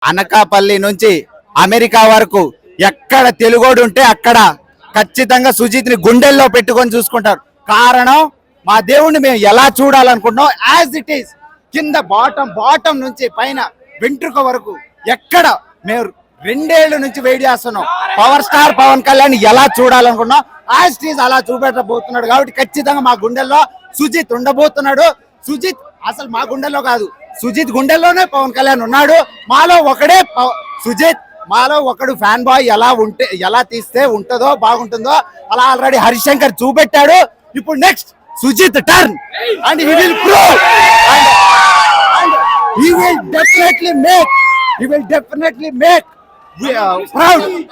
అనకాపల్లి నుంచి అమెరికా వరకు ఎక్కడ తెలుగోడు ఉంటే అక్కడ ఖచ్చితంగా సుజిత్ ని గుండెల్లో పెట్టుకొని చూసుకుంటారు. కారణం మా దేవుణ్ణి మేము ఎలా చూడాలనుకుంటున్నాం యాజ్ ఇట్ ఈస్ కింద బాటం నుంచి పైన వెంట్రుక వరకు ఎక్కడ మేము 2 ఏళ్ల నుంచి వెయిట్ చేస్తున్నాం. పవర్ స్టార్ పవన్ కళ్యాణ్ ఎలా చూడాలనుకున్నాం యాజ్ ఇట్ ఈస్ అలా చూపెట్టబోతున్నాడు. కాబట్టి ఖచ్చితంగా మా గుండెల్లో సుజిత్ ఉండబోతున్నాడు. సుజిత్ అసలు మా గుండెల్లో కాదు, సుజిత్ గుండెల్లోనే పవన్ కళ్యాణ్ ఉన్నాడు. మాలో ఒకడే సుజిత్, మాలో ఒకడు ఫ్యాన్ బాయ్ ఎలా తీస్తే ఉంటుందో బాగుంటుందో అలా ఆల్రెడీ హరిశంకర్ చూపెట్టాడు. ఇప్పుడు next Sujith turn and he will prove and he will definitely make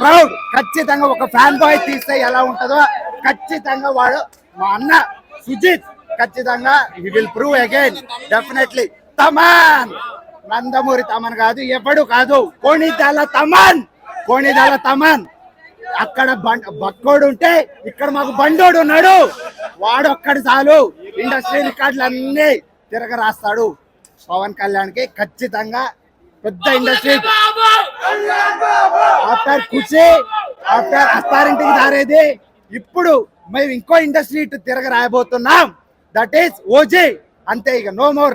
proud. ఖచ్చితంగా ఒక ఫ్యాన్ బాయ్ తీస్తే ఎలా ఉంటుందో ఖచ్చితంగా వాడు మా అన్న సుజిత్ ఖచ్చితంగా he will prove again definitely. Thaman Nandamuri Thaman కాదు, ఎప్పుడు కాదు, కోణిదాల తమన్. అక్కడ బక్కోడు ఉంటే ఇక్కడ మాకు బండోడు ఉన్నాడు. వాడు ఒక్కడు చాలు, ఇండస్ట్రీ రికార్డులు అన్ని తిరగరాస్తాడు. పవన్ కళ్యాణ్ కి ఖచ్చితంగా పెద్ద ఇండస్ట్రీ ఆఫ్టర్ ఖుషి ఆఫ్టర్ అత్తారింటికి దారేది ఇప్పుడు మేము ఇంకో ఇండస్ట్రీ ఇటు తిరగ రాయబోతున్నాం. That is OG. అంతే, ఇక నో మోర్.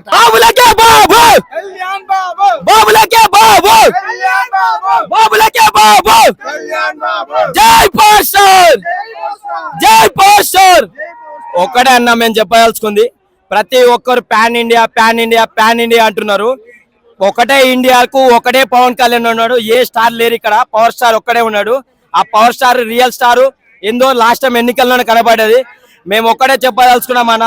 ఒక్కడే అన్న మేము చెప్పదలుచుకుంది, ప్రతి ఒక్కరు ప్యాన్ ఇండియా అంటున్నారు. ఒకటే ఇండియాకు ఒకటే పవన్ కళ్యాణ్ ఉన్నాడు. ఏ స్టార్ లేరు ఇక్కడ, పవర్ స్టార్ ఒక్కడే ఉన్నాడు. ఆ పవర్ స్టార్ రియల్ స్టార్ ఏందో లాస్ట్ టైం ఎన్నికల్లోనే కనబడేది. మేము ఒక్కడే చెప్పదలుచుకున్నాం అన్న,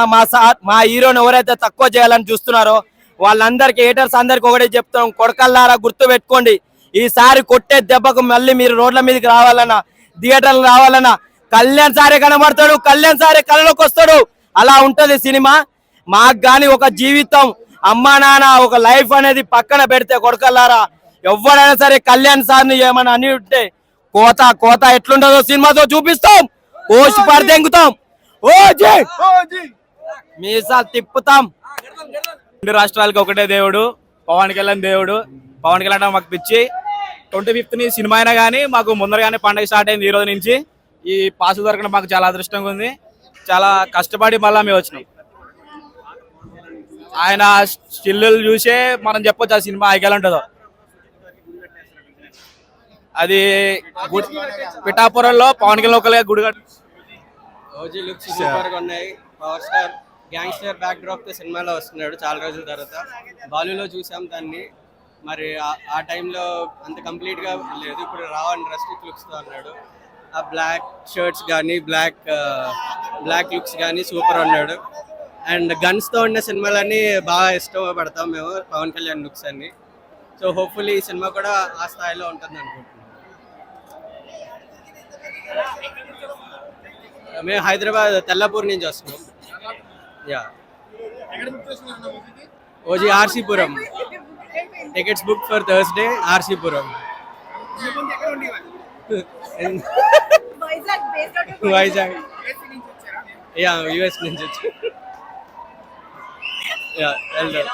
మా హీరోని ఎవరైతే తక్కువ చేయాలని చూస్తున్నారో వాళ్ళందరికీ, హేటర్స్ అందరికి ఒకటే చెప్తున్నాం, కొడకల్లారా గుర్తు పెట్టుకోండి. ఈసారి కొట్టే దెబ్బకు మళ్ళీ మీరు రోడ్ల మీదకి రావాలన్నా, థియేటర్లు రావాలన్నా కళ్యాణ్ సారే కనబడతాడు, కళ్యాణ్ సారే కళ్ళలోకి వస్తాడు. అలా ఉంటది సినిమా. మాకు గాని ఒక జీవితం, అమ్మా నాన్న, ఒక లైఫ్ అనేది పక్కన పెడితే కొడకల్లారా ఎవరైనా సరే కళ్యాణ్ సార్ని ఏమన్నా అని ఉంటే కోత ఎట్లుంటుందో సినిమాతో చూపిస్తాం. కోసి పడితెంగుతాం, మీసాలు తిప్పుతాం. 2 రాష్ట్రాలకు ఒకటే దేవుడు, పవన్ కళ్యాణ్ దేవుడు. పవన్ కళ్యాణ్ మాకు పిచ్చి. 25th సినిమా అయినా కానీ మాకు ముందరగానే పండుగ స్టార్ట్ అయింది. ఈ రోజు నుంచి ఈ పాస్ దొరకడం మాకు చాలా అదృష్టంగా ఉంది. చాలా కష్టపడి మళ్ళీ మేము వచ్చినాం. ఆయన స్టిల్లు చూసే మనం చెప్పొచ్చు ఆ సినిమా ఎలా ఉంటుందో. అది పిఠాపురంలో పవన్ కళ్యాణ్ ఒకలే గుడి. ఓజీ లుక్స్ సూపర్ గా ఉన్నాయి. Power star gangster back drop తో సినిమాలో వస్తున్నాడు చాలా రోజుల తర్వాత. బాలీలో చూసాం దాన్ని, మరి ఆ టైంలో అంత కంప్లీట్ గా లేదు. ఇప్పుడు రావ్ అండ్ రస్టిక్ లుక్స్ తో అన్నాడు. ఆ బ్లాక్ షర్ట్స్ కానీ బ్లాక్ లుక్స్ కానీ సూపర్ ఉన్నాడు. అండ్ గన్స్ తో ఉన్న సినిమాలన్నీ బాగా ఇష్టపడతాం మేము, పవన్ కళ్యాణ్ లుక్స్ అన్ని. సో హోప్ఫుల్లీ ఈ సినిమా కూడా ఆ స్థాయిలో ఉంటుంది అనుకుంటున్నాం. మేము హైదరాబాద్ తెల్లపూర్ నుంచి వస్తున్నాం. Yeah, OG RC Puram. Tickets book for Thursday, RC Puram. Vizag. Yeah, US నుంచి వచ్చి. Yeah, well done.